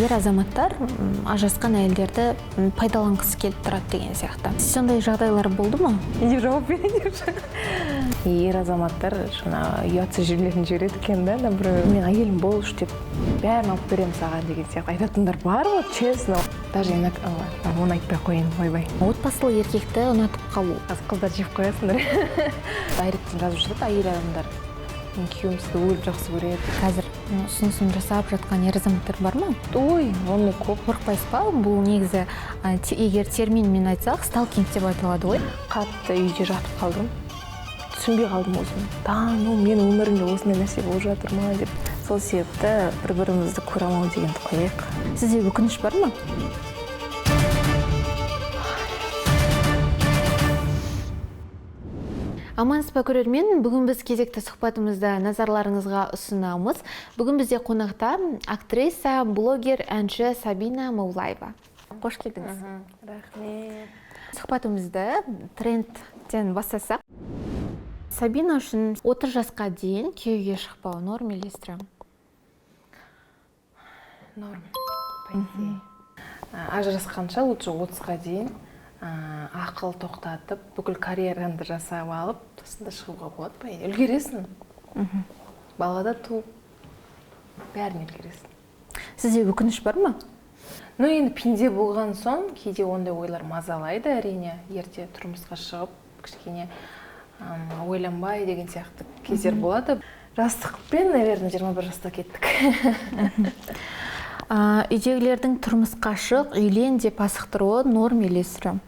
ер азаматтар ажырасқан әйелдерді пайдаланғысы келіп тұрады деген сияқты. Сондай жағдайлар болды ма? Не жауап берейін. Ер азаматтар шына ұятсыз жерлерін жібереді екен да, например, мен әйелім болушы деп бәрін алып беремін саған деген сияқты айтатындар бар ғой, честно. Даже оны айтпай қойын, ойбай. Отбасылы еркекті ұнатып қалу. Қыздар жеп қоясыңдар. Дайректен жазып жүреді әйел адамдар. Мен күйеуім сізді өліп жақсы көреді. Қазір ұсынысын жасап жатқан ер азаматтар бар ма? Ой, оны көп. Қорықпайсыз ба? Бұл негізі егер терминмен айтсақ, сталкинг деп айтылады ғой. Қатты үйде жатып қалдым. Түсінбей қалдым өзім. Мен өмірімде осындай нәрсе болып жатыр ма деп. Сол себепті бір-бірімізді көре алмау дегенді қояйық. Сізде өкініш бар ма? Амансыз ба көрермен, бүгін біз кезекті сұхбатымызда назарларыңызға ұсынамыз. Бүгін бізде қонақта актриса, блогер, әнші Сабина Маулаева. Қош келдіңіз. Рахмет. Сұхбатымызды трендтен бастасақ. Сабина үшін 30 жасқа дейін күйеуге шықпау норм или стрём? Норм. Ажырасқанша лучше 30-ға дейін ақыл тоқтатып, бүкіл карьераңды жасап алып, тосында шығуға болады ба? Үлгересің. Балада туып, бәрін үлгересің. Сізде өкініш бар ма? Енді пенде болған соң, кейде ондай ойлар мазалайды әрине. Ерте тұрмысқа шығып, кішкене ойланбай деген сияқты кездер болады. Жастықпен, наверное, 21 жаста кеттік. Үйдегілердің тұрмысқа шық, үйлен деп асықтыруы норм или стрём?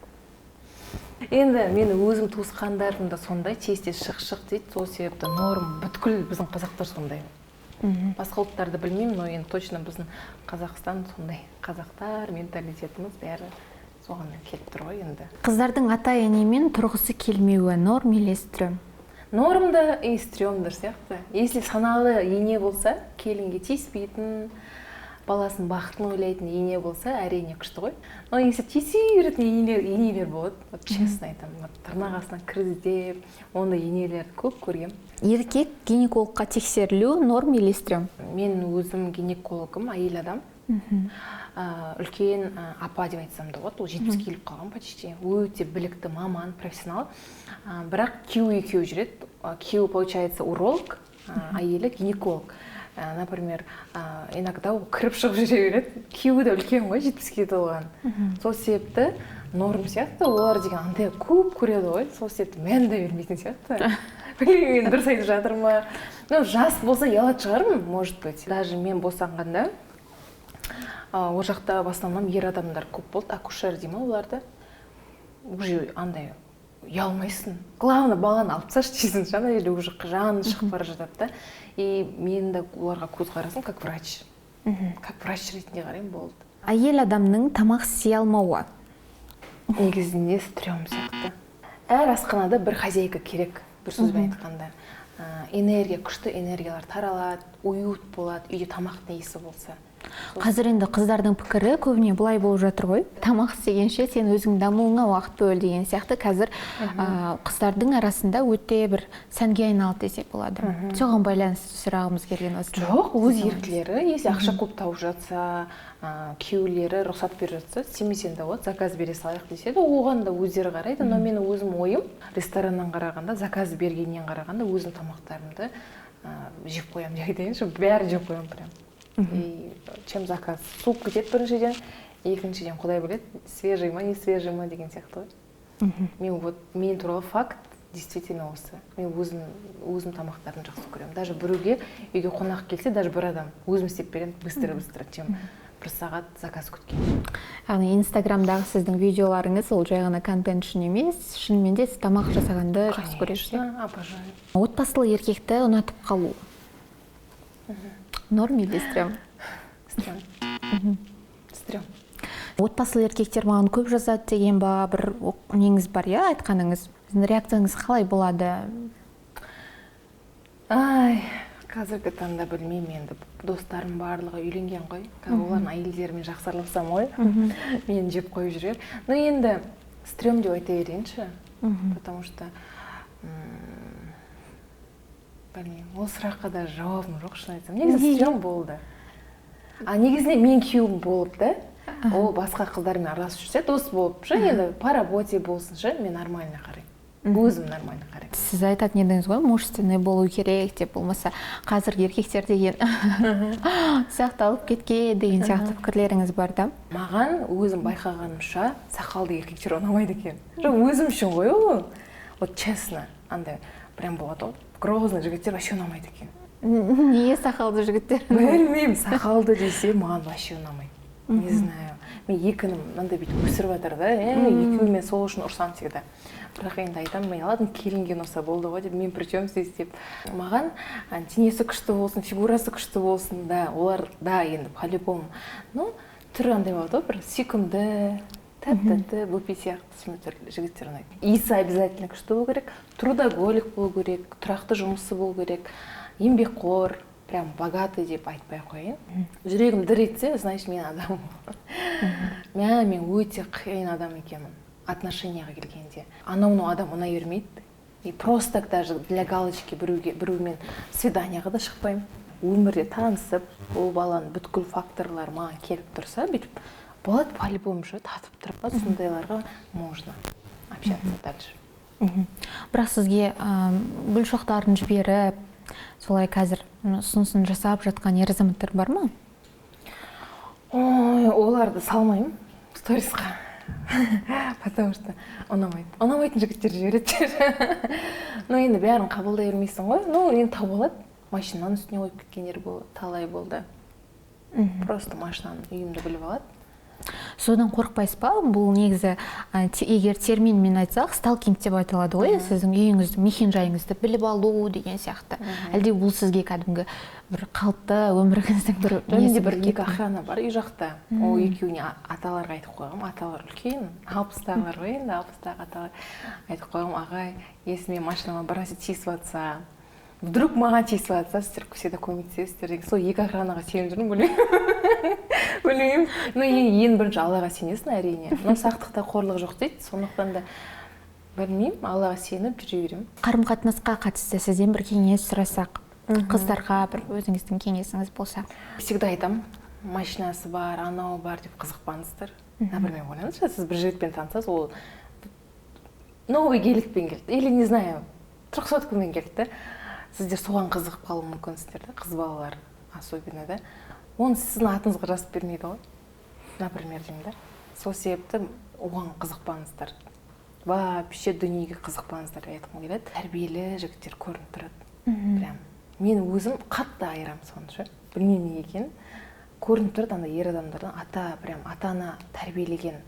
Енді мен өзім туысқандарым да сондай, тез-тез шық дейді, сол себепті норм, бүткіл біздің қазақтар сондай. Басқа ұлттарды білмеймін, но енді точно біздің Қазақстан сондай. Қазақтар, менталитетіміз бәрі соған келіп тұр ғой енді. Қыздардың ата-енемен тұрғысы келмеуі норм или стрём? Норм да и стрёмдыр сияқты. Если саналы ене болса, келінге тиіспейтін, баласын бақытын ойлайтын ене болса, әрине күшті ғой. Но если тиісе беретін енелер болады, честно айтамын, тырнақ астынан кіріздеп, ондай енелерді көп көргем. Еркек гинекологқа тексерілу норм или стрём? Мен өзім гинекологым, әйел адам. Үлкен апа деп айтсам да болады, ол 70 келіп қалған почти. Өте білікті маман, профессионал. Бірақ күйеуі екеуі жүреді. Күйеуі, получается, уролог, әйелі гинеколог. Например, иногда ол кіріп шығып жүре береді. Күйеуі де үлкен ғой, 70-ке толған. Сол себепті норм сияқты, олар деген андай көп көреді ғой. Сол себепті мән де бермейтін сияқты. Білмеймін, дұрыс айтып жатыр ма? Жас болса ұялатын шығармын, может быть. Даже мен босанғанда ол жақта в основном ер адамдар көп болды, акушер деймін оларды. Уже андай ұялмайсың. Главное, баланы алып тасташы дейсің, жана жерде уже жаны шығып бара жатады да. И мен де оларға көз қарасым как врач. Как врач ретінде қараймын, болды. Әйел адамның тамақ істей алмауы? Негізінде стрём сияқты. Әр асханада бір хозяйка керек, бір сөзбен айтқанда. Энергия, күшті энергиялар таралады, уют болады, үйде тамақтың иісі болса. Қазір енді қыздардың пікірі көбіне бұлай болып жатыр ғой. Тамақ істегенше сен өзің дамуыңа уақыт бөл деген сияқты. Қазір қыздардың арасында өте бір сәнге айналды десек болады. Соған байланысты сұрағымыз келген осы. Жоқ, өз еркілері, если ақша көп тауып жатса, күйеулері рұқсат беріп жатса, істемесең де болады, заказ бере салайық деседі, оған да өздері қарайды. Но менің өзім ойым, рестораннан қарағанда, заказ бергеннен қарағанда өзім тамақтарымды жеп қоямын деп айтайыншы, бәрін жеп қоямын прям. И чем заказ? Суп кетеді біріншіден, екіншіден құдай біледі, свежий ма, не свежий ма деген сияқты ғой. Мен туралы факт действительно осы. Мен өзім тамақтарын жақсы көремін. Даже біреуге үйге қонақ келсе, даже бір адам өзім істеп беремін, быстро, чем бір сағат заказ күткен. Яғни инстаграмдағы сіздің видеоларыңыз ол жай ғана контент үшін емес, шынымен де сіз тамақ жасағанды жақсы көресіз. Обожаю. Отбасылы еркекті ұнатып қалу норм или стрём? Стрём. Отбасылы еркектер маған көп жазады деген ба, бір неңіз бар, я, айтқаныңыз. Реакцияңыз қалай болады? Қазіргі таңда білмеймін, енді достарым барлығы үйленген ғой. Олардың әйелдерімен жақсы араласам ғой. Мен жеп қойып жүрер. Но енді стрём деп айта берейінші. Потому что білмеймін, ол сұраққа да жауабым жоқ, шын айтсам. Негізі стрём болды. негізінде мен күйеуім болып да, ол басқа қыздармен араласып жүрсе дос болып ше, енді по работе болсын ше, мен нормально қараймын. Өзім нормально қараймын. Сіз айтатын едіңіз ғой, мужественный болу керек деп, болмаса қазіргі еркектер деген сақталып кетке деген сияқты пікірлеріңіз бар да? Маған өзім байқағанымша сақалды еркектер ұнамайды екен. Өзім үшін ғой ол. Вот честно, андай прям болады ғой. Грозный жігіттер вообще ұнамайды екен. Неге сақалды жігіттер? Білмеймін, сақалды десе маған вообще ұнамайды. Не знаю. Мен екінім мынандай бүйтіп өсіріп жатыр да, екеуімен сол үшін ұрсам всегда. Бірақ енді айтамын, мен ладно, келінген ұрса болды ғой деп, мен причем здесь деп. Маған денесі күшті болсын, фигурасы күшті болсын, да, олар да енді по-любому. Ну, түрі андай болады ғой, бір сүйкімді, тәп-тәтті, бөпе сияқты жігіттер ұнайды. Иісі обязательно күшті болу керек, трудоголик болу керек, тұрақты жұмысы болу керек, еңбекқор, прям богатый деп айтпай ақ қояйын. Жүрегім дір етсе, значит мен адаммын. Мен өте қиын адам екенмін отношенияға келгенде. Анау адам ұнай бермейді. И просто так даже для галочки біреумен свиданияға да шықпаймын. Өмірде танысып, ол баланың бүткіл факторлары маған келіп тұрса, бүйтіп болады по-любому ше, татып тұрып, сондайларға можно общаться дальше. Бірақ сізге гүл шоқтарын жіберіп, солай қазір ұсынысын жасап жатқан ер азаматтар бар ма? Ой, оларды салмаймын сторисқа. Потому что ұнамайтын жігіттер жібереді. Ну енді бәрін қабылдай бермейсің ғой. Ну енді тауып алады. Машинаның үстіне қойып кеткендер талай болды. Просто машинаның үйімді біліп алады. Содан қорықпайсыз ба? Бұл негізі егер терминмен айтсақ, сталкинг деп айтылады ғой, сіздің үйіңізді, мекен-жайыңызды біліп алу деген сияқты. Әлде бұл сізге кәдімгі бір қалыпты өміріңіздің бір несі бір екі охрана бар үй жақта. Ол екеуіне аталарға айтып қойғам. Аталар үлкен, 60-тағылар ғой енді, 60-тағы аталар айтып қойғам, ағай, если мен машинама бір нәрсе тиісіп жатса, вдруг маған тиісіп жатса, сіздер всегда көмектесіздер деген. Сол екі охранаға сеніп жүрмін, білмеймін. Но ең бірінші Аллаға сенесің әрине. Но сақтықта қорлық жоқ дейді, сондықтан да білмеймін, Аллаға сеніп жүре беремін. Қарым-қатынасқа қатысты сізден бір кеңес сұрасақ, қыздарға бір өзіңіздің кеңесіңіз болса. Всегда айтамын, машинасы бар, анау бар деп қызықпаңыздар. Например, ойлаңызшы, сіз бір жігітпен танысасыз, ол новый геликпен келді, или не знаю, 300-камен келді. Сіздер соған қызығып қалуы мүмкінсіздер, қыз балалар особенно да. Оны сіздің атыңызға жазып бермейді ғой. Например, деймін да. Сол себепті оған қызықпаңыздар. Вообще дүниеге қызықпаңыздар айтқым келеді. Тәрбиелі жігіттер көрініп тұрады. Прям мен өзім қатты айырам соны ше. Білмеймін не екенін. Көрініп тұрады андай ер адамдардан ата-ана тәрбиелеген,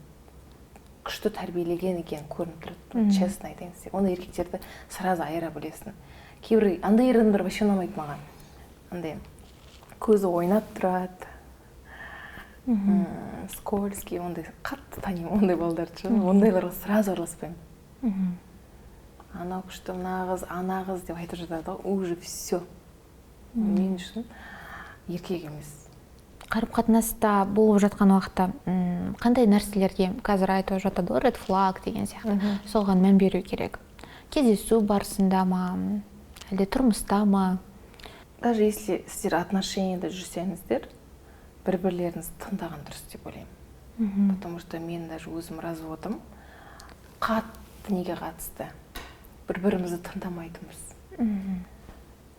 күшті тәрбиелеген екен көрініп тұрады. Честно айтайын сізге. Оны еркектерді сразу айыра білесің. Кейбір андай ер адамдар вообще ұнамайды маған. Андай көзі ойнап тұрады, скользкий, ондай қатты танимын, ондай балдарды ше. Ондайларға сразу араласпаймын. Анау күшті, ана қыз деп айтып жатады ғой, уже все. Мен үшін еркек емес. Қарым-қатынаста болып жатқан уақытта қандай нәрселерге қазір айтып жатады ғой, red flag деген сияқты, соған мән беру керек? Кездесу барысында ма, әлде тұрмыста ма? Даже если сіздер отношенияда жүрсеңіздер, бір-бірлеріңізді тыңдаған дұрыс деп ойлаймын. Потому что мен даже өзім разводым, қатты неге қатысты. Бір-бірімізді тыңдамайтынбыз.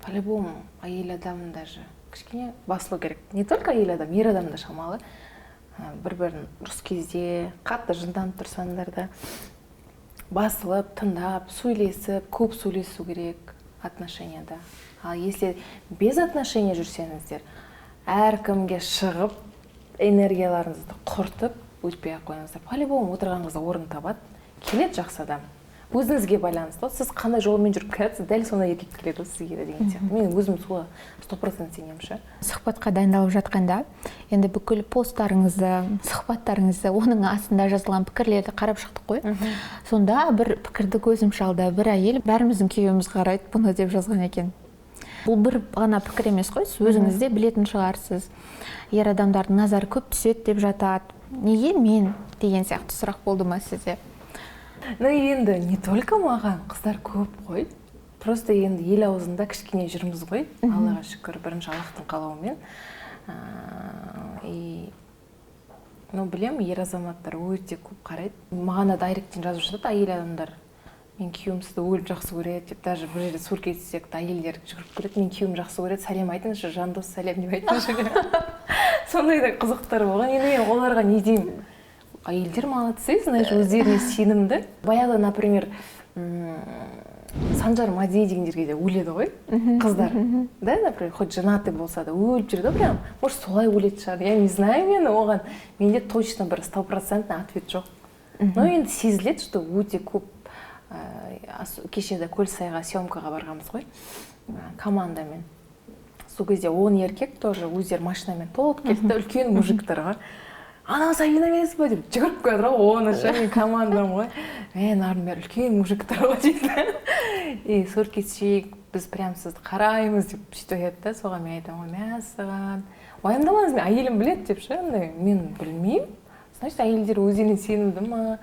По-любому әйел адамын даже кішкене басылу керек. Не только әйел адам, ер адам да шамалы. Бір-бірін ұрыс кезде қатты жынданып тұрсаңдар да басылып, тыңдап, сөйлесіп, көп сөйлесу керек отношенияда. А если без отношения жүрсеңіздер, әркімге шығып, энергияларыңызды құртып, өтпей ақ қойыңыздар. По-любому отырғаныңызда орын табады, келеді жақсы адам. Өзіңізге байланысты. Сіз қандай жолмен жүріп келесіз, дәл сондай еркек келеді сізге деген сияқты. Мен өзім соға 100% сенемін ше. Сұхбатқа дайындалып жатқанда, енді бүкіл посттарыңызды, сұхбаттарыңызды, оның астында жазылған пікірлерді қарап шықтық қой. Сонда бір пікірді көзім шалды. Бір әйел бәріміздің күйеуіміз қарайды бұны деп жазған екен. Бұл бір ғана пікір емес қой, сіз өзіңіз де білетін шығарсыз. Ер адамдардың назары көп түседі деп жатады. Неге мен деген сияқты сұрақ болды ма сізде? Ну енді не только маған, қыздар көп қой. Просто енді ел аузында кішкене жүрміз ғой. Аллаға шүкір, бірінші Аллахтың қалауымен. И ну білем, ер азаматтар өте көп қарайды. Маған да дайректен жазып жатады әйел адамдар. Мен күйеуім сізді өліп жақсы көреді деп, даже бір жерде суретке түссек әйелдер жүгіріп келеді, мен күйеуім жақсы көреді, сәлем айтыңызшы, жандос сәлем деп айтыңызшы. Сондай да қызықтар болған. Енді мен оларға не деймін? Әйелдер молодцы, значит, өздеріне сенімді. Баяғыда, например, Санжар Мадей дегендерге де өледі ғой, қыздар. Да, например, хоть женатый болса да өліп жүреді, прям. Может, солай өледі шығар. Я не знаю, мен оған. Менде точно бір 100% ответ жоқ. Но енді сезіледі, что өте көп. Кешеде Көлсайға съемкаға барғанбыз ғой, командамен. Сол кезде 10 еркек тоже өздері машинамен толып келді, үлкен мужиктарға. Анау Сабина емес па деп жүгіріп келді ғой, оны мен командам ғой. Мен армер үлкен мужиктар ғой дейді. И суретке түсейік, біз прям сізді қараймыз деп сөйтіп айтады да, соған мен айтамын ғой, мәссаған. Уайымдамаңыз, мен әйелім біледі деп ше, мен білмеймін. Значит, әйелдер өздеріне сенімді ма?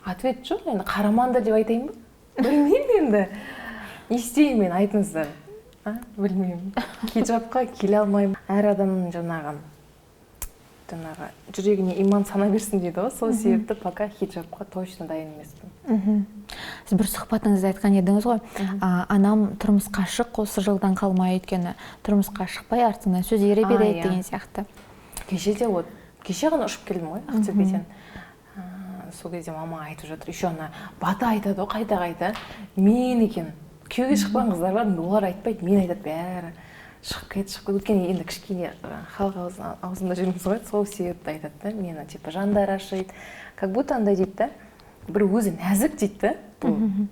Ответ жоқ, енді қарамаңдар деп айтайын ба? Білмеймін енді. Не істеймін мен, айтыңыздар. Білмеймін. Хиджабқа келе алмаймын. Әр адамның жаңағы жүрегіне иман сана берсін дейді ғой, сол себепті пока хиджабқа точно дайын емеспін. Сіз бір сұхбатыңызда айтқан едіңіз ғой, анам тұрмысқа шық, осы жылдан қалмай, өйткені тұрмысқа шықпай артыңнан сөз ере береді деген сияқты. Кеше ғана ұшып келдім ғой, Ақтөбеден. Сол кезде мама айтып жатыр, еще ана бата айтады ғой, қайта-қайта. Мен екен, күйеуге шықпаған қыздар бар, олар айтпайды, мен айтады бәрі. Шығып кетті. Өткенде енді кішкене халық аузында жүрміз ғой, сол себепті айтады да, мені типа жандар ашиды. Как будто андай дейді да, бір өзі нәзік дейді да.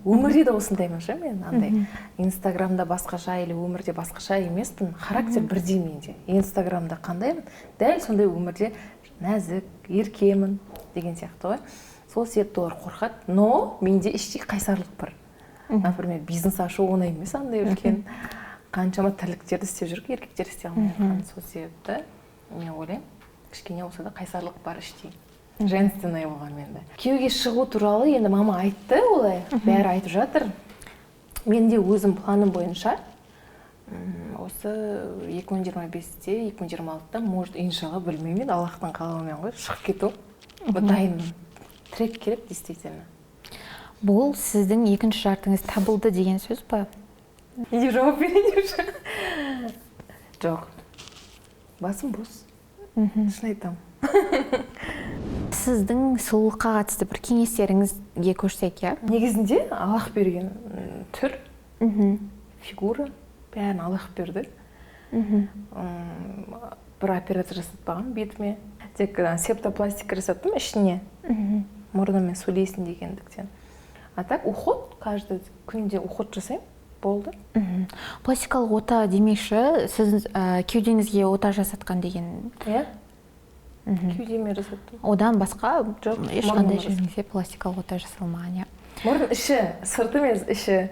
Өмірде де осындаймын ше, мен андай Инстаграмда басқаша или өмірде басқаша емеспін, характер бірдей менде. Инстаграмда қандаймын, дәл сондай өмірде нәзік, еркемін деген сияқты ғой. Сол себепті олар қорқады, но менде іштей қайсарлық бар. Например, бизнес ашу оңай емес, андай үлкен. Қаншама тірліктерді істеп жүріп, еркектер істей алмай жатқан. Сол себепті мен ойлаймын, кішкене болса да қайсарлық бар іштей. Женственный болған менде. Күйеуге шығу туралы енді мама айтты, олай, бәрі айтып жатыр. Менде өзім планым бойынша осы 2025-те, 2026-та, может, иншалла, білмеймін, Аллахтың қалауымен ғой, шығып кету. Дайынмын. Трек керек, действительно. Бұл сіздің екінші жартыңыз табылды деген сөз ба? Не жауап берейінші? Жоқ. Басым бос. Шын айтам. Сіздің сұлулыққа қатысты бір кеңестеріңізге көшсек, я? Негізінде Аллах берген түр, фигура, бәрін Аллах берді. Бір операция жасатпаған бетіме. Тек септопластика жасаттым ішіне. Мұрнымен сөйлейсін дегендіктен. А так уход, каждый күнде уход жасаймын, болды. Пластикалық ота демекші, сіз кеудеңізге ота жасатқан деген? Иә. Кеудеме жасаттым. Одан басқа ешқандай жоқ, жеріңізге пластикалық ота жасалмаған, иә? Мұрын іші, сырты емес іші.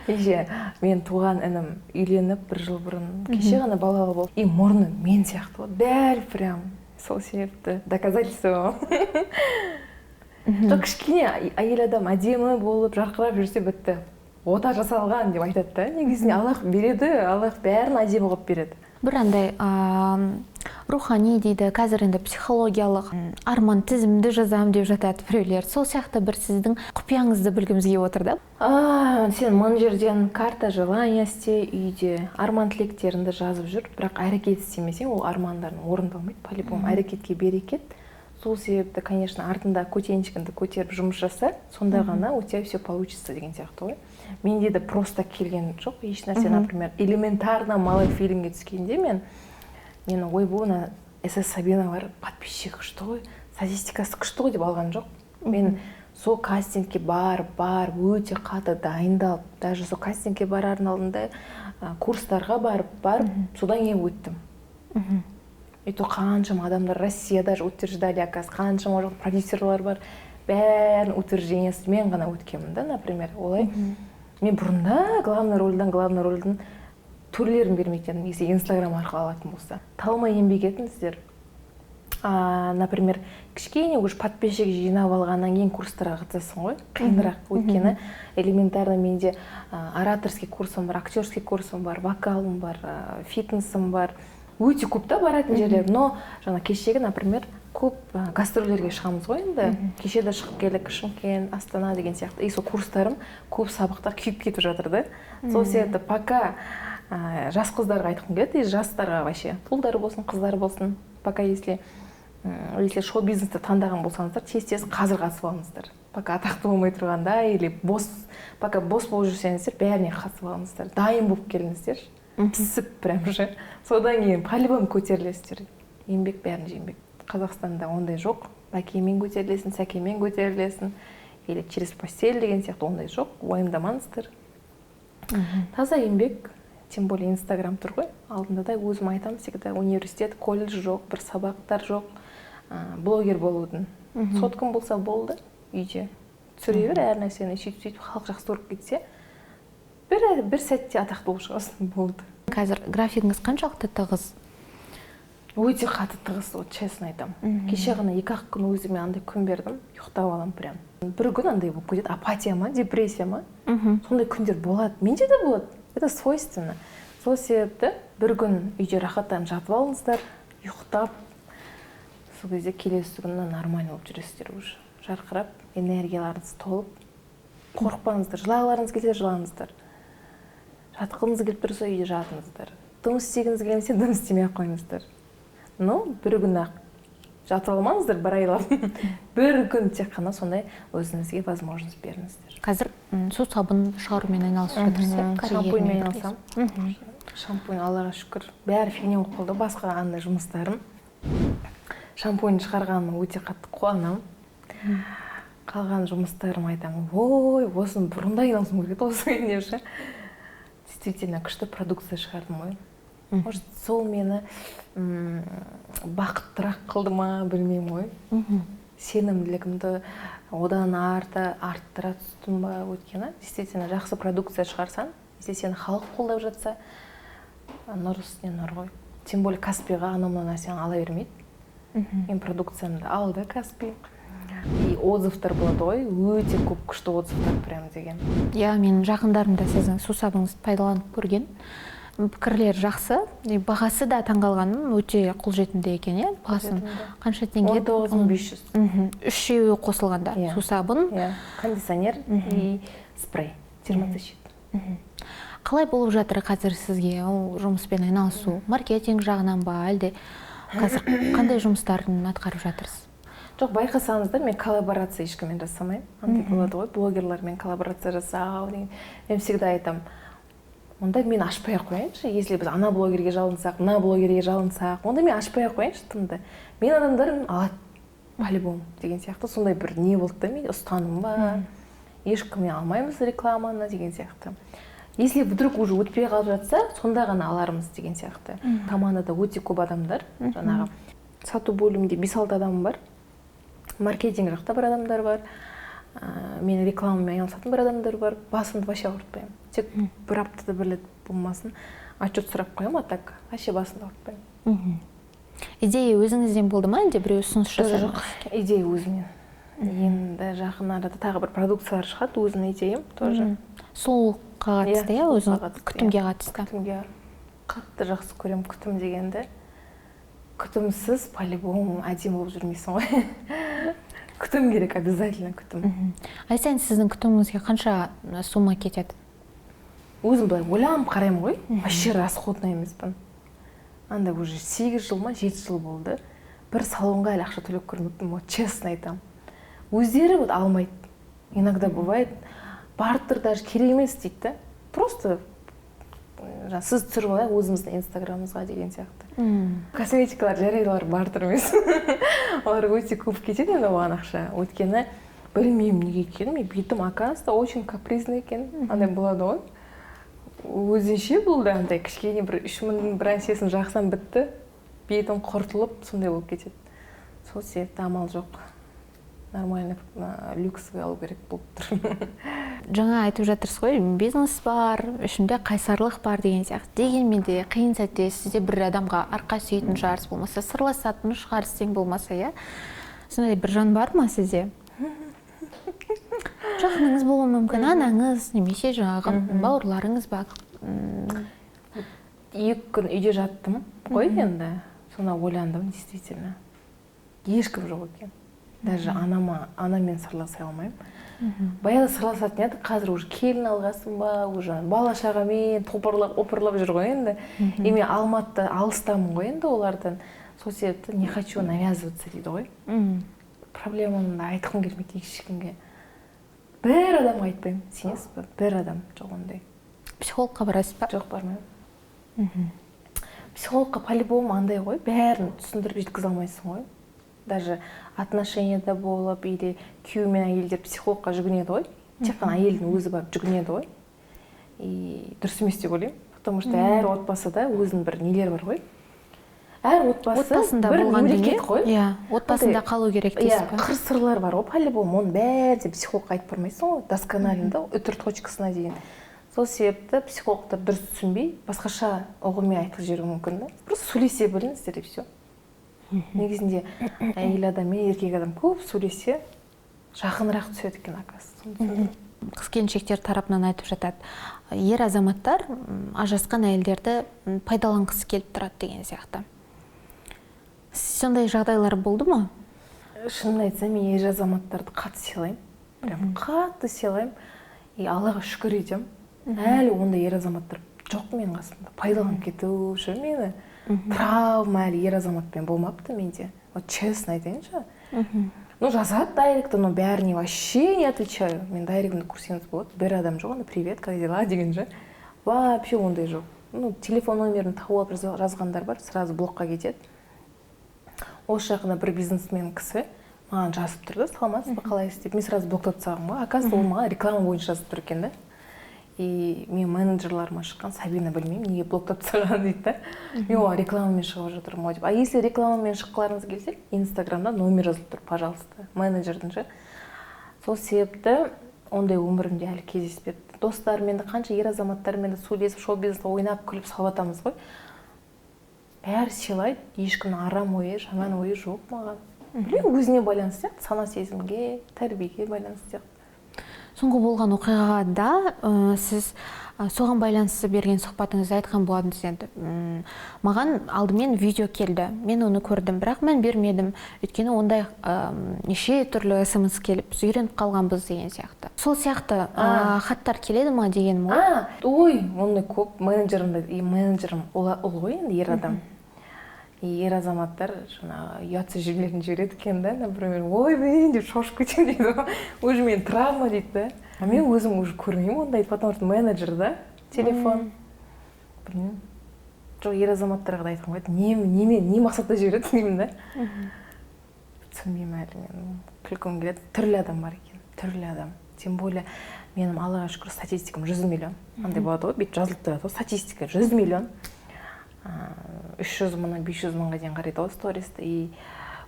Кеше мен туған інім үйленіп бір жыл бұрын, кеше ғана балалы болды. И мұрны мен сияқты болды, дәл прям. Сол себепті доказательство. Жоқ, кішкене әйел адам әдемі болып, жарқырап жүрсе бітті. Ота жасалған деп айтады да. Негізінде Аллах береді, Аллах бәрін әдемі қылып береді. Бір андай рухани дейді, қазір енді психологиялық арман тізімді жазам деп жатады біреулер. Сол сияқты бір сіздің құпияңызды білгіміз келіп отыр да? Сен мың жерден карта желания істе, үйде арман тілектеріңді жазып жүр, бірақ әрекет істемесең, ол армандарың орындалмайды. По-любому әрекетке берекет. Сол себепті, конечно, артында көтеншігіңді көтеріп жұмыс жаса, сонда ғана у тебя все получится деген сияқты ғой. Менде де просто келген жоқ, еш нәрсе, например, элементарно малый филинге түскенде мен ойбу, СС Сабина бар, подписчик күшті ғой, статистикасы күшті ғой деп алған жоқ. Мен сол кастингке бар, өте қаты дайындалып, даже сол кастингке барардың алдында курстарға барып, содан кейін өттім. И то қаншама адамдар Россияда утверждали, қаншама жоқ продюсерлар бар, бәрін утверждениесі мен ғана өткенмін да, например, олай. Мен бұрында главный рөлдің түрлерін бермейтін, если Инстаграм арқылы алатын болса. Талмай еңбек етіңіздер. Например, кішкене уже подписчик жинап алғаннан кейін курстарға қатысасың ғой, қиынырақ. Өйткені элементарно менде ораторский курсым бар, актерский курсым бар, вокалым бар, фитнесым бар. өте көп та баратын жерлер, но жаңа кешегі, например, көп гастролерге шығамыз ғой енді. Кеше де шығып келдік, Шымкент, Астана деген сияқты. И сол курстарым көп сабақтар күйіп кетіп жатыр да. Сол себепті пока жас қыздарға айтқым келеді, и жастарға вообще, ұлдар болсын, қыздар болсын, пока если шоу-бизнесті таңдаған болсаңыздар, тез қазір қатысып алыңыздар. Пока атақты болмай тұрғанда, или пока бос болып жүрсеңіздер, бәріне қатысып алыңыздар. Дайын болып келіңіздер. Пісіп прям же. Содан кейін по-любому көтерілесіздер. Еңбек бәрін жеңбек. Қазақстанда ондай жоқ. Бәкемен көтерілесің, сәкемен көтерілесің, или через постель деген сияқты ондай жоқ. Уайымдамаңыздар. Таза еңбек, тем более Инстаграм тұр ғой. Алдында да өзім айтамын всегда, университет, колледж жоқ, бір сабақтар жоқ. Блогер болудың. Соткым болса болды, үйде. Түсіре бер әр нәрсені, сөйтіп халық жақсы көріп кетсе, бір сәтте атақты болып шығасың, болды. Қазір графигіңіз қаншалықты тығыз? Өте қатты тығыз, честно айтам. Кеше ғана 2-ақ күн өзіме андай күн бердім, ұйықтап алам прям. Бір күн андай болып кетеді, апатия ма, депрессия ма? Сондай күндер болады. Менде де болады. Это свойственно. Сол себепті бір күн үйде рахаттанып жатып алыңыздар, ұйықтап, сол кезде келесі күні нормально болып жүресіздер уже. Жарқырап, энергияларыңыз толып, қорықпаңыздар, жылағыларыңыз келсе жылаңыздар. Жатқыңыз келіп тұрса үйде жатыңыздар. Дым істегіңіз келмесе дым істемей ақ қойыңыздар. Бір күн ақ жатып алмаңыздар, бір айлап. Бір күн тек қана сондай өзіңізге возможность беріңіздер. Қазір су сабын шығарумен айналысып жатырсыз. Шампуньмен айналысамын. Шампунь, Аллаға шүкір, бәрі фигня болып қалды, басқа андай жұмыстарым. Шампунь шығарғаныма өте қатты қуанамын. Қалған жұмыстарым айтамын, ой, осыны бұрында айналысым керек еді, осы үйіне уже. Действительно, күшті продукция шығардым ғой. Может, сол мені бақыттырақ қылды ма, білмеймін ғой. Сенімділігімді одан арттыра түстім ба өткені. Действительно, жақсы продукция шығарсан, если сені халық қолдап жатса, нұр үстіне нұр ғой. Тем более Каспиға анау-мынау нәрсені ала бермейді. Мен продукциямды алды Каспи. И отзывтар болады ғой, өте көп күшті отзывтар прям деген. Мен жақындарым да сіздің су сабыңызды пайдаланып көрген. Пікірлер жақсы, бағасы да таңғалғаным өте қолжетімді екен, бағасын қанша теңге? 19.500. Үшеуі қосылғанда, су сабын, кондиционер и спрей 20 000. Қалай болып жатыр қазір сізге жұмыспен айналысу? Маркетинг жағынан ба, әлде қазір қандай жұмыстарын атқарып жатырсыз? Жоқ, байқасаңыздар, мен коллаборация ешкіммен жасамаймын. Андай болады ғой, блогерлармен коллаборация жасау деген. Мен всегда айтам, онда мен ашпай ақ қояйыншы, если біз ана блогерге жалынсақ, мына блогерге жалынсақ, онда мен ашпай ақ қояйыншы тымды. Мен адамдарым алады, по-любому деген сияқты. Сондай бір не болды да, мен ұстаным ба, ешкіммен алмаймыз рекламаны деген сияқты. Если вдруг уже өтпей қалып жатса, сонда ғана алармыз деген сияқты. Командада өте көп адамдар, жаңағы сату бөлімінде 5-6 адам бар. Маркетинг жақта бір адамдар бар, мен рекламамен айналысатын бір адамдар бар, басымды вообще ауыртпаймын. Тек бір аптада бір рет болмасын, отчет сұрап қоямын, а так вообще басымды ауыртпаймын. Идея өзіңізден болды ма, әлде біреу ұсыныс жасады? Жоқ, идея өзімнен. Енді жақын арада тағы бір продукциялар шығады, өзімнің идеям тоже. Сол қатысты, өзің күтімге қатысты? Күтімге қатты жақсы көремін күтім дегенді. Күтімсіз по-любому әдемі болып жүрмейсің ғой. Күтім керек, обязательно күтім. Айтсаңыз, сіздің күтіміңізге қанша сумма кетеді? Өзім былай ойланып қараймын ғой, вообще расходный емеспін. Анда уже 8 жыл ма, 7 жыл болды. Бір салонға әлі ақша төлеп көрмеппін, честно айтам. Өздері алмайды. Иногда бывает, бартер даже керек емес дейді. Просто сіз түсіріп алайық өзіміздің инстаграмымызға деген сияқты. Косметикалар, жарайлар бартер емес. Олар өте көп кетеді енді оған ақша. Өйткені білмеймін неге екенін, мен бетім оказывается очень капризный екен. Андай болады ғой. Өзінше бұл да андай кішкене бір 3000-дің бір әнсесін жақсам бітті. Бетім құртылып, сондай болып кетеді. Сол себепті амал жоқ. Нормально люксовый алу керек болып тұр. Жаңа айтып жатырсыз ғой, бизнес бар, ішінде қайсарлық бар деген сияқты. Дегенмен де қиын сәтте сізде бір адамға арқа сүйейтін шығарсыз, болмаса сырласатын шығарсыз ең болмаса, иә? Сондай бір жан бар ма сізде? Жақыныңыз болуы мүмкін, анаңыз, немесе жаңағы бауырларыңыз ба? 2 күн үйде жаттым ғой енді. Сонда ойландым, действительно. Ешкім жоқ екен. Даже анаммен сырласа алмаймын. Баяғыда сырласатын еді, қазір уже келін алғасын ба, уже бала шағамен опырлап жүр ғой енді. И мен Алматыда алыстамын ғой енді олардан. Сол себепті не хочу навязываться дейді ғой. Проблемамды айтқым келмейді ешкімге. Бір адамға айтпаймын, сенесіз бе? Бір адам жоқ ондай. Психологқа барасыз ба? Жоқ, бармаймын. Психологқа по-любому андай ғой, бәрін түсіндіріп жеткізе алмайсың ғой. Даже отношенияда болып, или күйеу мен әйелдер психологқа жүгінеді ғой. Тек қана әйелдің өзі барып жүгінеді ғой. И дұрыс емес деп ойлаймын. Потому что әр отбасыда өзінің бір нелер бар ғой. Әр отбасында бір мемлекет қой. Иә, отбасында қалу керек дейсіз ба? Қыр-сырлар бар ғой, по-любому. Оның бәрі де психологқа айтып бармайсың ғой. Досконально, үтір точкасына дейін. Сол себепті психологтар дұрыс түсінбей, басқаша ұғыммен айтып жіберуі мүмкін да. Просто сөйлесе біліңіздер и все. Негізінде әйел адам мен еркек адам көп сөйлесе жақынырақ түседі екен, оказывается. Қыз-келіншектер тарапынан айтып жатады. Ер азаматтар ажырасқан әйелдерді пайдаланғысы келіп тұрады деген сияқты. Сондай жағдайлар болды ма? Шынын айтсам, мен ер азаматтарды қатты сыйлаймын. Прям қатты сыйлаймын. И Аллаға шүкір етемін. Әлі ондай ер азаматтар жоқ менің қасымда. Пайдаланып кетуші мені. Травма әлі ер азаматпен болмапты менде. Вот честно айтайыншы. Ну, жазады дайректі, но бәріне вообще не отвечаю. Мен дайректімді көрсеңіз болады. Бір адам жоқ, привет, как дела деген же. Вообще ондай жоқ. Ну, телефон номерін тауып алып жазғандар бар, сразу блокқа кетеді. Осы жақында бір бизнесмен кісі маған жазып тұрды, саламатсыз ба, қалайсыз деп. Мен сразу блоктап тастағанмын ғой. Оказывается, ол маған реклама бойынша жазып тұр екен да. И мен менеджерларыма шыққан, Сабина білмеймін, неге блоктап тастаған дейді да. Мен оған рекламамен шығып жатырмын ғой деп. А если рекламамен шыққыларыңыз келсе, Инстаграмда номер жазылып тұр, пожалуйста, менеджердің же. Сол себепті ондай өмірімде әлі кездеспеді. Достармен де қанша ер азаматтармен де сөйлесіп, шоу-бизнесте ойнап күліп салып ғой. Бәрі сыйлайды, ешкімнің арам ойы, жаман ойы жоқ маған. Білмеймін, өзіне байланысты сияқты, сана сезімге, тәрбиеге байланысты сияқты. Соңғы болған оқиғада сіз соған байланысты берген сұхбатыңызда айтқан болатынсыз енді. Маған алдымен видео келді. Мен оны көрдім, бірақ мен бермедім. Өйткені ондай неше түрлі смс келіп, үйреніп қалғанбыз деген сияқты. Сол сияқты хаттар келеді ма дегенім ғой? Ой, ондай көп. Менеджерім ұл ғой енді, ер адам. Ер азаматтар ұятсыз жерлерін жібереді екен да, например, ой мен деп шошып кетемін дейді, уже мен травма дейді да. А мен өзім уже көрмеймін ондайды, потому что менеджер да, телефон. Білмеймін. Жоқ, ер азаматтарға да айтқым келеді, не мақсатта жібереді деймін да. Түсінбеймін әлі мен, күлкім келеді. Түрлі адам бар екен, түрлі адам. Тем более, менің Аллаға шүкір статистикам 100 миллион. Андай болады ғой, бүйтіп жазылып тұрады ғой, статистика 100 миллион. 300 мыңнан 500 мыңға дейін қарайды ғой стористі. И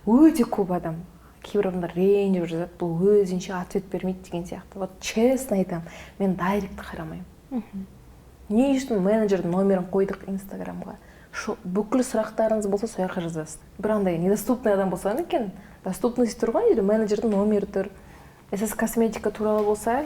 өте көп адам. Кейбір адамдар ренжіп жазады, бұл өзінше ответ бермейді деген сияқты. Вот честно айтамын, мен дайректті қарамаймын. Не үшін менеджердің номерін қойдық Инстаграмға? Бүкіл сұрақтарыңыз болса, сол жаққа жазасыз. Бір андай недоступный адам болса екен, доступность тұр ғой, менеджердің номері тұр. Сіз косметика туралы болса,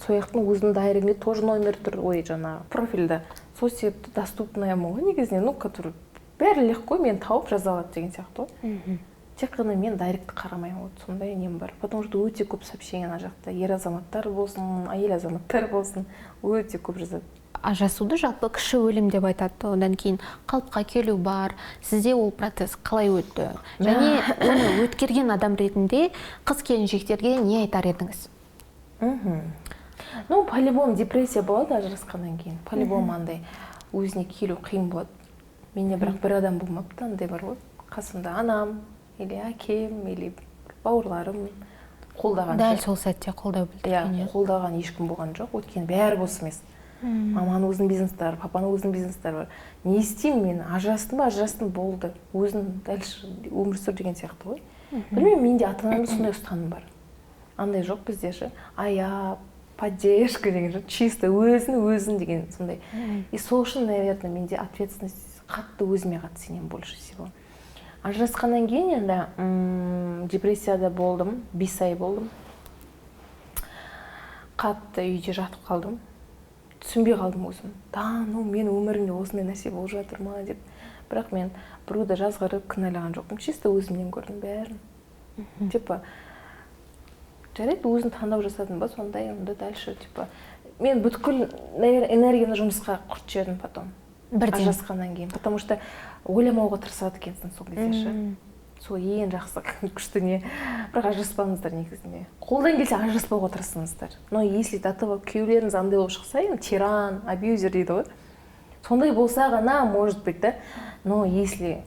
сол жақтың өзінің дайрегінде тоже номер тұр, ой, жаңағы профильда. Сол себепті доступная ғой негізінен, ну, который бәрі легко мен тауып жаза алады деген сияқты ғой. Тек қана мен дайректті қарамаймын, вот сондай нем бар. Потому что өте көп сообщение ана жақта, ер азаматтар болсын, әйел азаматтар болсын, өте көп жазады. Ажырасуды жалпы кіші өлім деп айтады. Одан кейін қалыпқа келу бар. Сізде ол процесс қалай өтті? Және оны өткерген адам ретінде қыз-келіншектерге не айтар едіңіз? Ну, по-любому депрессия болады ажырасқаннан кейін. По-любому андай өзіне келу қиын болады. Менде бірақ бір адам болмапты, андай бар ғой. Қасымда анам, или әкем, или бауырларым қолдаған. Дәл сол сәтте қолдау білдірген. Иә, қолдаған ешкім болған жоқ. Өйткені бәрі бос емес. Маманың өзінің бизнестері, папаның өзінің бизнестері бар. Не істеймін мен? Ажырастым ба? Ажырастым, болды. Өзің дальше өмір сүр деген сияқты ғой. Білмеймін, менде ата-анамда сондай ұстаным бар. Андай жоқ бізде ше. Аяп, поддержка деген же, чисто өзін деген сондай. И сол үшін, наверное, менде ответственность қатты өзіме қатты сенемін больше всего. Ажырасқаннан кейін енді депрессияда болдым, 5 ай болдым. Қатты үйде жатып қалдым. түсінбей қалдым өзім. Ну мен өмірімде осындай нәрсе болып жатыр ма деп. Бірақ мен біреуді жазғырып кінәлаған жоқпын. Чисто өзімнен көрдім бәрін. Типа жарайды, өзін таңдау жасадым ба, сондай, онда дальше, типа, мен бүткіл энергияны жұмысқа құрт жібердім потом. Ажырасқаннан кейін. Потому что ойламауға тырысады екенсің сол кезде ше. Сол ең жақсы күшті не. Бірақ ажыраспаңыздар негізінде. Қолдан келсе ажыраспауға тырысыңыздар. Но если до того күйеулеріңіз андай болып шықса, тиран, абьюзер дейді ғой. Сондай болса ғана, может быть, да. Но если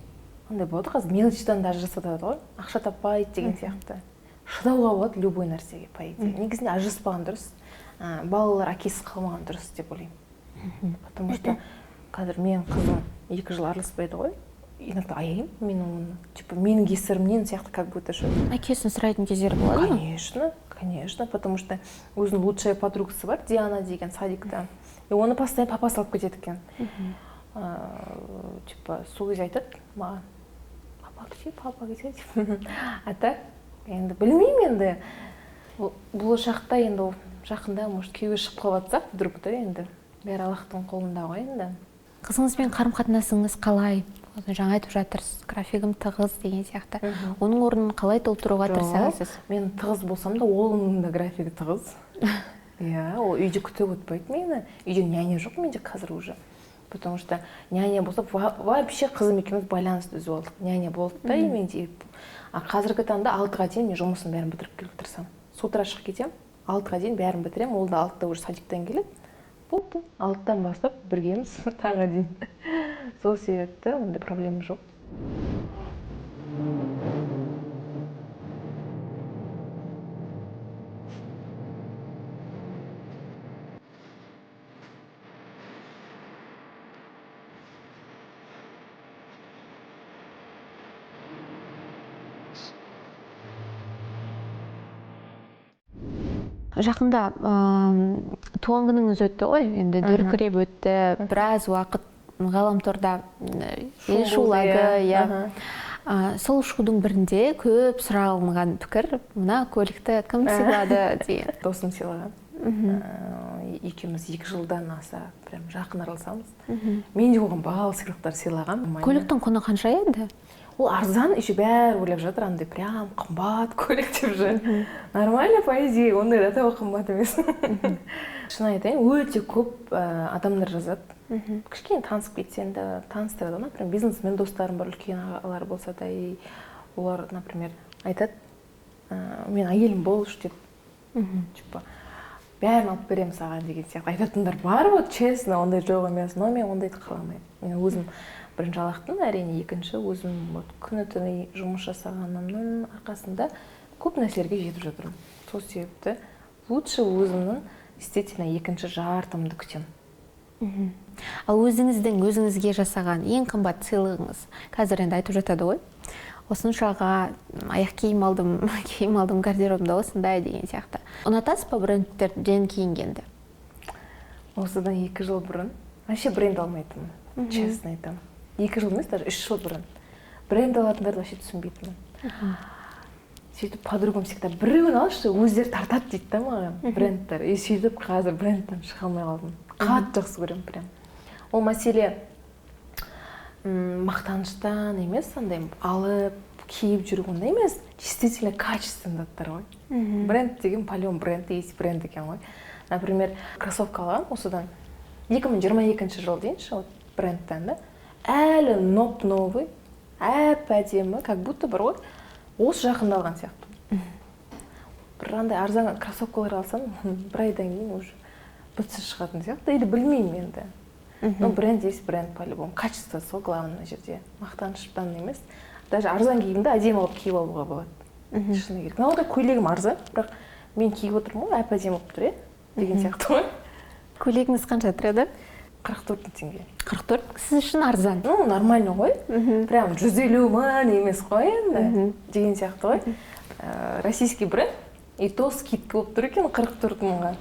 андай болады, қазір мелочидан да ажырасады ғой. Ақша таппайды деген сияқты. Шыдауға болады любой нәрсеге, по идее. Негізінде ажыраспаған дұрыс. Балалар әкесіз қалмаған дұрыс деп ойлаймын. Потому что қазір менің қызым 2 жыл араласпайды ғой. Иногда аяймын мен оны. Типа менің кесірімнен сияқты как будто что. Әкесін сұрайтын кездері болады ма? Конечно, конечно, потому что өзінің лучшая подругасы бар, Диана деген садикта. И оны постоянно папасы алып кетеді екен. Типа сол кезде айтады маған, папа кетеді. А так енді білмеймін енді. Болашақта енді жақында может күйеуге шығып қалып жатсақ, вдруг та енді бәрі Аллахтың қолында ғой енді. Қызыңызбен қарым-қатынасыңыз қалай? Жаңа айтып жатырсыз, графигім тығыз деген сияқты. Оның орнын қалай толтыруға тырысасыз? Мен тығыз болсам да, оның да графигі тығыз. Иә, ол үйде күтіп өтпейді мені. Үйде няня жоқ менде қазір уже. Потому что няня болса, вообще қызым екеуміз байланысты үзіп алдық. Няня болды да менде. А қазіргі таңда 6-ға дейін мен жұмысын бәрін бітіріп келіп тұрсам. С утра шығып кетем, 6-ға дейін бәрін бітірем, ол да 6-да уже садиктен келеді. Болды, 6-тан бастап біргеміз таңға дейін. Сол себепті ондай проблема жоқ. Жақында туған күніңіз өтті ғой, енді дүркіреп өтті, біраз уақыт ғаламторда шулады. Сол шудың бірінде көп сұралынған пікір, мына көлікті кім сыйлады деген. Досым сыйлаған. Екеуміз 2 жылдан аса прям жақын араласамыз. Мен де оған бағалы сыйлықтар сыйлағам. Көліктің құны қанша еді? Ол арзан, еще бәрі ойлап жатыр, андай прям қымбат көлік деп жүр. Нормально, по идее, ондай да того қымбат емес. Шын айтайын, өте көп адамдар жазады. Кішкене танысып кетсең де таныстырады. Например, бизнесмен достарым бар, үлкен ағалар болса да, олар, например, айтады, мен әйелім болшы деп, типа, бәрін алып беремін саған деген сияқты. Айтатындар бар, вот честно, ондай жоқ емес, но мен ондайды қаламаймын. Мен өзім бірінші жалақтым, әрине, екінші өзім күні-түні жұмыс жасағанымның арқасында көп нәрселерге жетіп жатырмын. Сол себепті лучше өзімнің действительно екінші жартымды күтем. Ал өзіңіздің өзіңізге жасаған ең қымбат сыйлығыңыз, қазір енді айтып жатады ғой, осыншаға аяқ киім алдым гардеробымда осындай деген сияқты. Ұнатасыз ба брендтерден киінгенді? Осыдан 2 жыл бұрын вообще бренд алмайтынмын, честно айтамын. 2 жыл емес, даже 3 жыл бұрын. Бренд алатындарды вообще түсінбейтінмін. Сөйтіп подругам всегда біреуін алшы, өздері тартады дейді да маған брендтер. И сөйтіп қазір брендтен шыға алмай қалдым. Қатты жақсы көремін прям. Ол мәселе мақтаныштан емес, андай алып, киіп жүру ондай емес, действительно качественный заттар ғой. Бренд деген полем бренд, есть бренд екен ғой. Например, кроссовка алғам осыдан 2022 жыл дейінші, брендтен да. Әлі новый, әп-әдемі, как будто бір ғой, осы жақында алған сияқты. Бір андай арзан кроссовкалар алсам, бір айдан кейін уже бітсіз шығатын сияқты, или білмеймін енді. Но бренд есть бренд по-любому. Качество сол главное жерде. Мақтаныштан емес. Даже арзан киімді әдемі алып киіп алуға болады. Шыны керек. Мынау да көйлегім арзан, бірақ мен киіп отырмын ғой, әп-әдемі болып тұр, деген сияқты ғой. Көйлегіңіз қанша тұрады? 44 теңге. 44? Сіз үшін арзан? Ну, нормально ғой. Прям 150 мың емес қой енді. Деген сияқты ғой. Российский бренд, и то скидка болып тұр екен 44 мыңға.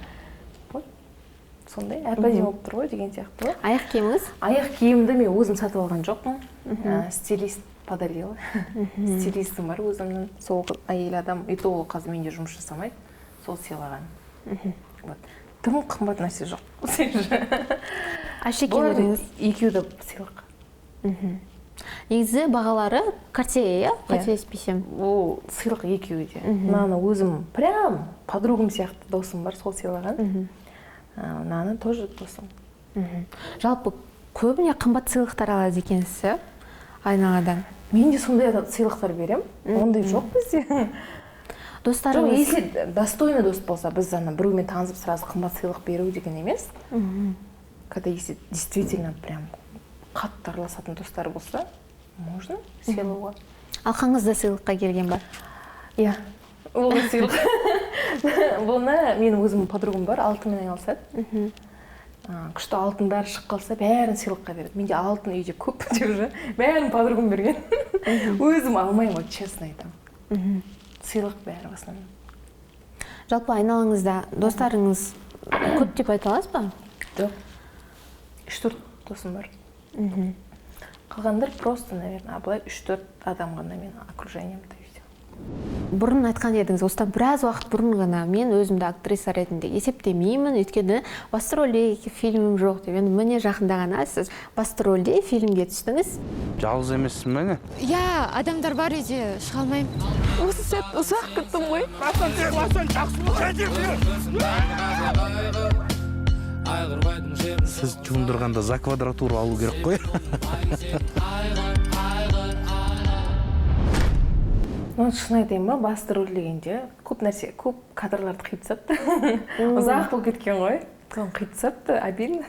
Сондай, әп-әдемі болып тұр ғой деген сияқты ғой. Аяқ киіміңіз? Аяқ киімді мен өзім сатып алған жоқпын. Стилист подарила. Стилистім бар өзімнің. Сол әйел адам, и то ол қазір менде жұмыс жасамайды. Сол сыйлаған. тым қымбат нәрсе жоқ. Әшекейлеріңіз? Екеуі де сыйлық. Негізі бағалары Cartier, қателеспесем. Ол сыйлық екеуі де. Мынаны өзім прям подругам сияқты досым бар, сол сыйлаған. Мынаны тоже досым. Жалпы көбіне қымбат сыйлықтар алады екенсіз, айналадан. Мен де сондай сыйлықтар берем. Ондай жоқ бізде. Достарыңыз? Если достойный дос болса, біз біреумен танысып сразу қымбат сыйлық беру деген емес. Когда если действительно прям қатты араласатын достар болса, можно сыйлауға. Алқаңыз да сыйлыққа келген ба? Иә, ол да сыйлық. Бұны менің өзімнің подругам бар, алтынмен айналысады. Күшті алтын бәрі шығып қалса, бәрін сыйлыққа береді. Менде алтын үйде көп деп жүр. Бәрін подругам берген. Өзім алмаймын, вот честно айтамын. Сыйлық бәрі басынан. Жалпы айналаңызда достарыңыз көп деп айта аласыз ба? Жоқ. 3-4 досым бар. Қалғандар просто, наверное, былай 3-4 адам ғана мен окружениемде. Бұрын айтқан едіңіз, осыдан біраз уақыт бұрын ғана мен өзімді актриса ретінде есептемеймін, өйткені басты рөлде фильмім жоқ деп. Енді міне жақында ғана сіз басты рөлде фильмге түстіңіз. Жалғыз емессің бе? Иә, адамдар бар үйде, шыға алмаймын. Осы сәт ұзақ күттім ғой. Сіз туындырғанда за квадратура алу керек қой. Шын айтайын ба, басты рөл дегенде көп нәрсе, көп кадрларды қиып ұзақ болып кеткен ғой. Соны қиып обидно.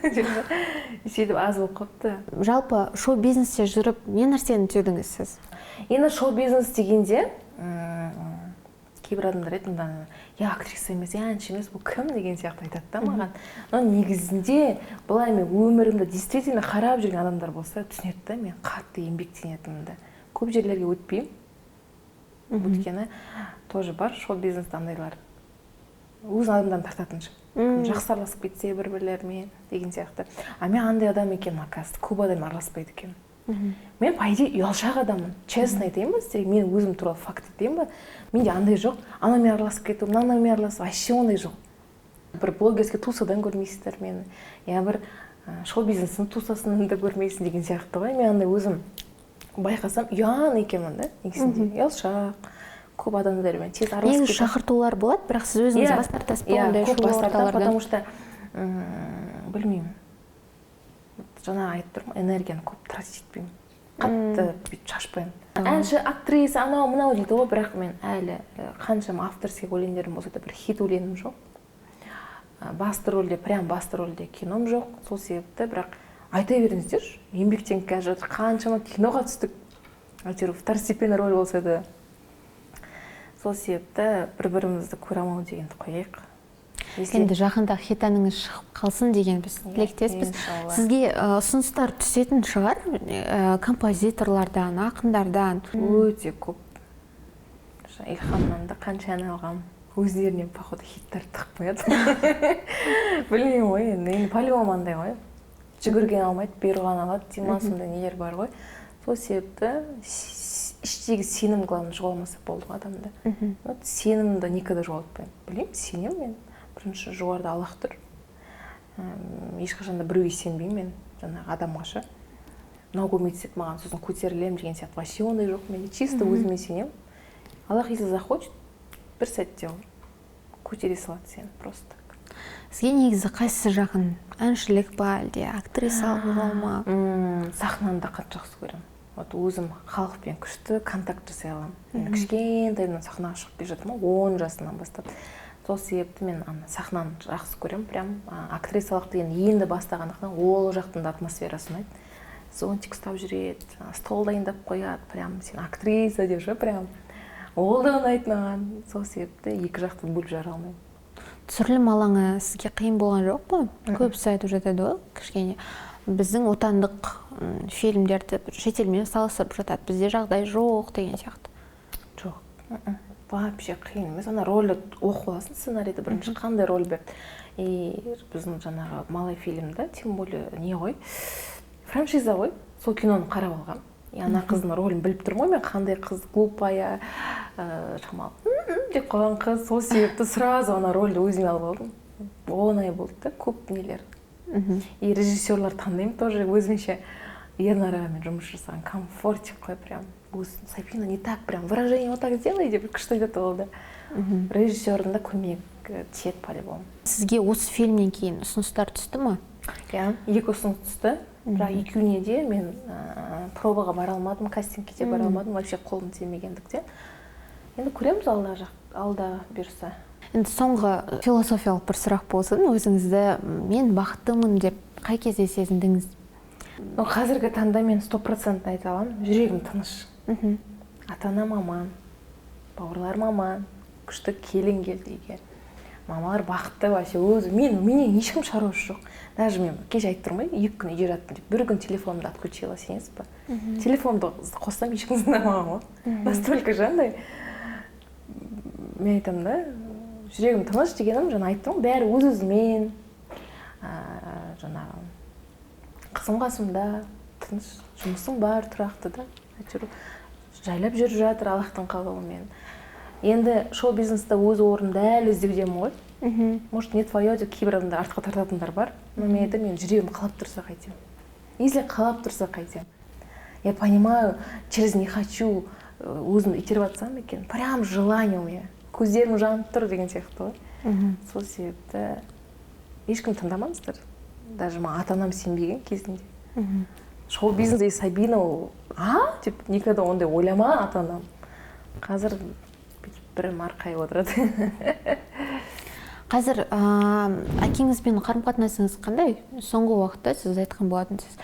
Сөйтіп аз болып қалыпты. Жалпы шоу-бизнесте жүріп, не нәрсені түйдіңіз сіз? Енді шоу-бизнес дегенде кейбір адамдар айтады, я актриса емес, я әнші емес, бұл кім деген сияқты айтады да маған. Но негізінде былай мен өмірімді действительно қарап жүрген адамдар болса, түсінеді да, мен қатты еңбектенетінімді. Көп жерлерге өтпеймін. Өйткені тоже бар шоу-бизнесте андайлар. Өз адамдарын тартатын жақсы араласып кетсе бір-бірлерімен деген сияқты. А мен андай адам екенмін, оказывается, көп адам араласпайды екен. Мен по идее ұялшақ адаммын. Честно айтайын ба сізге, мен өзім туралы факт айтайын ба? Менде андай жоқ. Анамен араласып кету, мынамен араласып, вообще ондай жоқ. Бір блогерский тусадан көрмейсіздер мені. Я бір шоу-бизнестің тусасын да көрмейсің деген сияқты ғой. Мен андай өзім байқасам, ұян екенмін да, негізінде. Ұялшақ, көп адамдармен тез араласып кету. Негізі шақыртулар болады, бірақ сіз өзіңіз бас тартасыз ба ондай шоу-орталардан? Потому что білмеймін. Жаңа айтып тұрмын, энергияны көп тратить етпеймін. Қатты бүйтіп шашпаймын. Әнші, актриса, анау мынау дейді ғой, бірақ мен әлі қаншама авторский өлеңдерім болса да бір хит өлеңім жоқ. Басты рөлде, прям басты рөлде кином жоқ. Сол себепті, бірақ айта беріңіздер, еңбектен қазір қаншама киноға түстік. Әйтеуір второстепенный роль болса да. Сол себепті бір-бірімізді көре алмау дегенді қояйық. Енді жақында хит әніңіз шығып қалсын деген біз тілектеспіз. Сізге ұсыныстар түсетін шығар, композиторлардан, ақындардан. Өте көп. Илхамнан да қанша ән алғам. Өздерінен походу хиттар тығып қояды. Білмеймін ғой, енді по-любому андай ғой. Жүгірген алмайды, беруған алады, демалысында нелер бар ғой. Сол себепті іштегі сенім главное жоғалмаса болды адамда. Сенімді никогда жоғалтпаймын. Білемін, сенемін мен. Бірінші жоғарда Аллах тұр. Ешқашанда біреуге сенбеймін мен, жаңағы адамға ше. Мынау көмектеседі маған, сосын көтерілемін деген сияқты. Вообще ондай жоқ, мен чисто өзіме сенемін. Аллах если захочет, бір сәтте ол көтере салады сені просто. Сізге негізі қайсысы жақын? Әншілік ба, әлде актрисалық болу ма? Сахнаны да қатты жақсы көремін. Вот өзім халықпен күшті контакт жасай аламын. Мен кішкентайымнан сахнаға шығып келе жатырмын, 10 жасымнан бастап. Сол себепті мен сахнаны жақсы көремін, прям актрисалық деген енді бастағандықтан ол жақтың да атмосферасы ұнайды. Зонтик ұстап жүреді, стол дайындап қояды, прям сен актриса деп ше, прям ол да ұнайды маған. Сол себепті екі жақты бөліп жара алмаймын. Түсірілім алаңы сізге қиын болған жоқ па? Көбісі айтып жатады ғой, кішкене біздің отандық фильмдерді шетелмен салыстырып жатады, бізде жағдай жоқ деген сияқты. Жоқ, вообще қиын емес. Ана рөлді оқып аласың, сценарийді бірінші қандай рөл берді. И біздің жаңағы малай фильмді, тем более не ғой, франшиза ғой, сол киноны қарап алғам. Ана қыздың рөлін біліп тұрмын ғой, мен қандай қыз, глупая, шамалы деп қойған қыз, сол себепті сразу ана рөлді өзіме алып алдым. оңай болды да, көп нелер. И режиссерлар таңдаймын тоже өзімше. Ернар ағамен жұмыс жасаған комфортик қой, прям. Сабина, не так, прям выражение вот так сделай деп күшті айтады ол да. Режиссердің да көмек тиеді по-любому. Сізге осы фильмнен кейін ұсыныстар түсті ма? Иә, 2 ұсыныс түсті. Бірақ екеуіне де мен пробаға бара алмадым, кастингке де бара алмадым, вообще қолым тимегендіктен. Енді көреміз алда бұйырса. Енді соңғы философиялық бір сұрақ болсын, өзіңізді мен бақыттымын деп қай кезде сезіндіңіз? Қазіргі таңда мен 100% айта аламын, жүрегім тыныш. Ата-анам аман, бауырларым аман, күшті келін келді үйге. Мамалар бақытты вообще, менен ешкім шаруасы жоқ. Даже мен кеше айтып тұрмын, 2 күн үйде жаттым деп, бір күн телефонымды отключила, сенесіз ба? Телефонды қоссам ешкім звондамаған ғой. Настолько жандай. Мен айтамын да, жүрегім тыныш дегенім, жаңа айттым, бәрі өз-өзімен, жаңағы қызым қасымда, тыныш, жұмысым бар, тұрақты да, жайлап жүріп жатыр Аллахтың қалауымен. Енді шоу-бизнесте өз орнымды әлі іздеудемін ғой. Может, не твое деп кейбір адамдар артқа тартатындар бар. Но мен жүрегім қалап тұрса қайтем. Если қалап тұрса қайтем. Я понимаю, через не хочу өзімді итеріп атсам екен. Прям желание у меня. Көздерім жанып тұр деген сияқты ғой. Сол себепті ешкім тыңдамаңыздар. Даже ата-анам сенбеген кезінде. Шоу-бизнес и Сабина ол, деп никогда ондай ойлама ата-анам. Қазір бір марқайып отырады. Қазір әкеңізбен қарым-қатынасыңыз қандай? Соңғы уақытта сіз айтқан болатынсыз,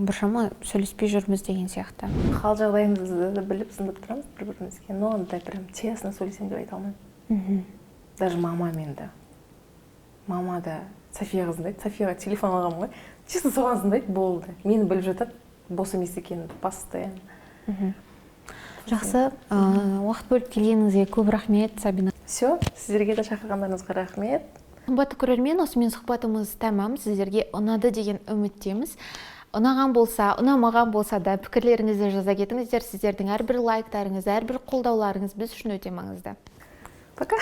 біршама сөйлеспей жүрміз деген сияқты. Хал жағдайымызды біліп сындып тұрамыз бір-бірімізге, но ондай прям тесно сөйлесем деп айта алмаймын. Даже мамамен де. Мама да Софияға звондайды, Софияға телефон алғанмын ғой. Чисто соған звондайды, болды. Мені біліп жатады, бос емес екенін постоянно. Жақсы, уақыт бөліп келгеніңізге көп рахмет, Сабина. Все, сіздерге де шақырғандарыңызға рахмет. Қымбатты көрермен, осымен сұхбатымыз тәмам, сіздерге ұнады деген үміттеміз. Ұнаған болса, ұнамаған болса да пікірлеріңізді жаза кетіңіздер. Сіздердің әрбір лайктарыңыз, әрбір қолдауларыңыз біз үшін өте маңызды. Пока.